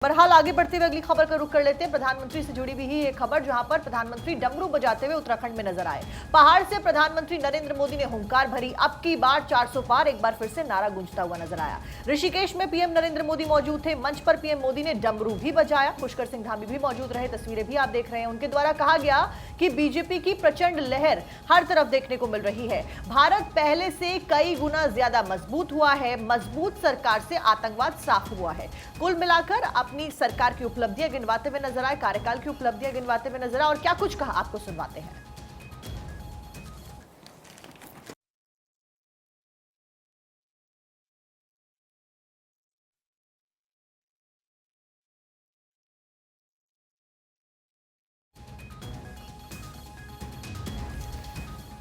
बहरहाल आगे बढ़ते हुए अगली खबर का रुख कर लेते हैं। प्रधानमंत्री से जुड़ी हुई ही एक खबर, जहां पर प्रधानमंत्री डमरू बजाते हुए उत्तराखंड में नजर आए। पहाड़ से प्रधानमंत्री नरेंद्र मोदी ने हुंकार भरी, अब की बार 400 पार, एक बार फिर से नारा गूंजता हुआ नजर आया। ऋषिकेश में पीएम नरेंद्र मोदी मौजूद थे। मंच पर पीएम मोदी ने डमरू भी बजाया। पुष्कर सिंह धामी भी मौजूद रहे, तस्वीरें भी आप देख रहे हैं। उनके द्वारा कहा गया कि बीजेपी की प्रचंड लहर हर तरफ देखने को मिल रही है। भारत पहले से कई गुना ज्यादा मजबूत हुआ है। मजबूत सरकार से आतंकवाद साफ हुआ है। कुल मिलाकर अपनी सरकार की उपलब्धियां गिनवाते हुए नजर आए, कार्यकाल की उपलब्धियां गिनवाते हुए नजर आए। और क्या कुछ कहा, आपको सुनवाते हैं।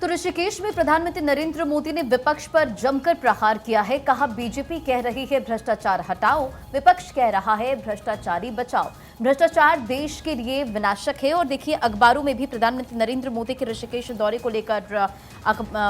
तो ऋषिकेश में प्रधानमंत्री नरेंद्र मोदी ने विपक्ष पर जमकर प्रहार किया है। कहा, बीजेपी कह रही है भ्रष्टाचार हटाओ, विपक्ष कह रहा है भ्रष्टाचारी बचाओ। भ्रष्टाचार देश के लिए विनाशक है। और देखिए, अखबारों में भी प्रधानमंत्री नरेंद्र मोदी के ऋषिकेश दौरे को लेकर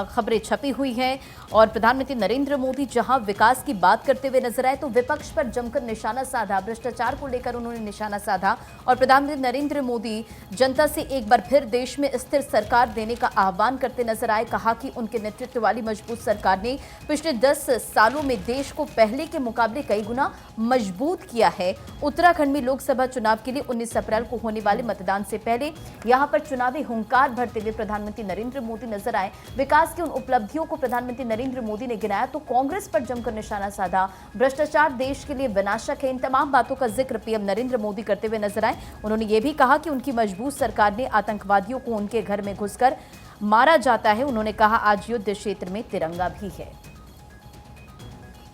खबरें छपी हुई हैं। और प्रधानमंत्री नरेंद्र मोदी जहां विकास की बात करते हुए नजर आए, तो विपक्ष पर जमकर निशाना साधा। भ्रष्टाचार को लेकर उन्होंने निशाना साधा। और प्रधानमंत्री नरेंद्र मोदी जनता से एक बार फिर देश में स्थिर सरकार देने का आह्वान करते नजर आए। कहा कि उनके नेतृत्व वाली मजबूत सरकार ने पिछले 10 सालों में देश को पहले के मुकाबले कई गुना मजबूत किया है। उत्तराखंड में लोकसभा चुनाव के लिए 19 अप्रैल को होने वाले मतदान से पहले यहां पर चुनावी हुंकार भरते हुए प्रधानमंत्री नरेंद्र मोदी नजर आए। विकास की उन उपलब्धियों को प्रधानमंत्री नरेंद्र मोदी ने गिनाया, तो कांग्रेस पर जमकर निशाना साधा। भ्रष्टाचार देश के लिए विनाशक है। इन तमाम बातों का जिक्र पीएम नरेंद्र मोदी करते हुए नजर आए। उन्होंने ये भी कहा कि उनकी मजबूत सरकार ने आतंकवादियों को उनके घर में घुसकर मारा जाता है। उन्होंने कहा, आज युद्ध क्षेत्र में तिरंगा भी है।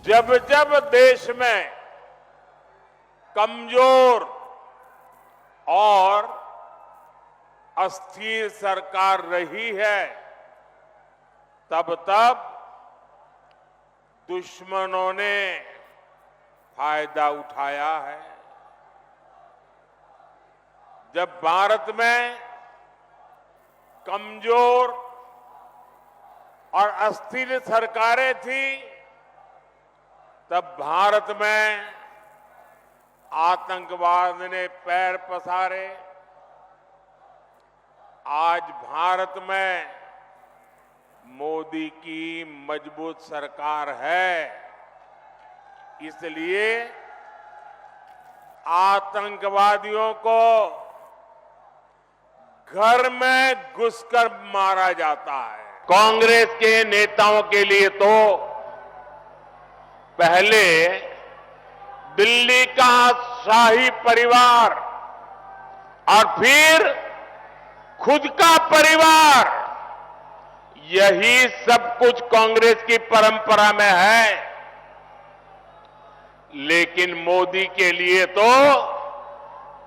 जब जब देश में कमजोर और अस्थिर सरकार रही है, तब तब दुश्मनों ने फायदा उठाया है। जब भारत में कमजोर और अस्थिर सरकारें थी, तब भारत में आतंकवाद ने पैर पसारे। आज भारत में मोदी की मजबूत सरकार है, इसलिए आतंकवादियों को घर में घुसकर मारा जाता है। कांग्रेस के नेताओं के लिए तो पहले दिल्ली का शाही परिवार और फिर खुद का परिवार, यही सब कुछ कांग्रेस की परंपरा में है। लेकिन मोदी के लिए तो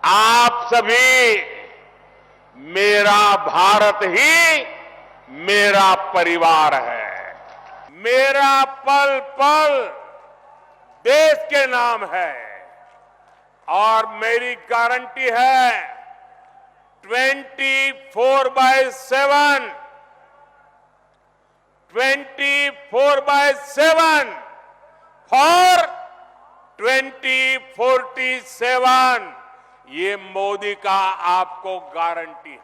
आप सभी, मेरा भारत ही मेरा परिवार है। मेरा पल पल देश के नाम है। और मेरी गारंटी है 24/7 और 2047 ये मोदी का आपको गारंटी है।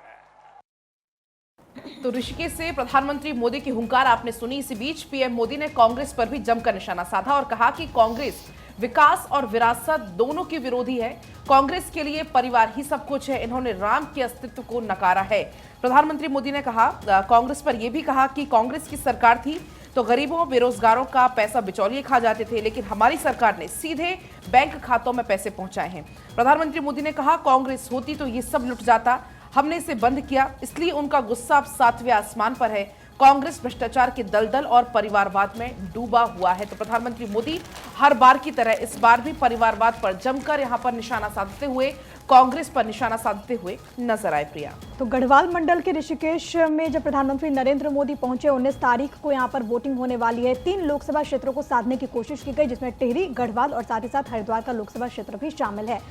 तो ऋषिकेश से प्रधानमंत्री मोदी की हुंकार आपने सुनी। इसी बीच पीएम मोदी ने कांग्रेस पर भी जमकर निशाना साधा और कहा कि कांग्रेस विकास और विरासत दोनों की विरोधी है। कांग्रेस के लिए परिवार ही सब कुछ है। इन्होंने राम के अस्तित्व को नकारा है। प्रधानमंत्री मोदी ने कहा, कांग्रेस पर यह भी कहा कि कांग्रेस की सरकार थी तो गरीबों बेरोजगारों का पैसा बिचौलिए खा जाते थे, लेकिन हमारी सरकार ने सीधे बैंक खातों में पैसे पहुंचाए हैं। प्रधानमंत्री मोदी ने कहा, कांग्रेस होती तो ये सब लुट जाता, हमने इसे बंद किया, इसलिए उनका गुस्सा अब 7वें आसमान पर है। कांग्रेस भ्रष्टाचार के दलदल और परिवारवाद में डूबा हुआ है। तो प्रधानमंत्री मोदी हर बार की तरह इस बार भी परिवारवाद पर जमकर यहां पर निशाना साधते हुए, कांग्रेस पर निशाना साधते हुए नजर आए। प्रिया, तो गढ़वाल मंडल के ऋषिकेश में जब प्रधानमंत्री नरेंद्र मोदी पहुंचे, 19 तारीख को यहां पर वोटिंग होने वाली है। 3 लोकसभा क्षेत्रों को साधने की कोशिश की गई, जिसमें टिहरी, गढ़वाल और साथ ही साथ हरिद्वार का लोकसभा क्षेत्र भी शामिल है।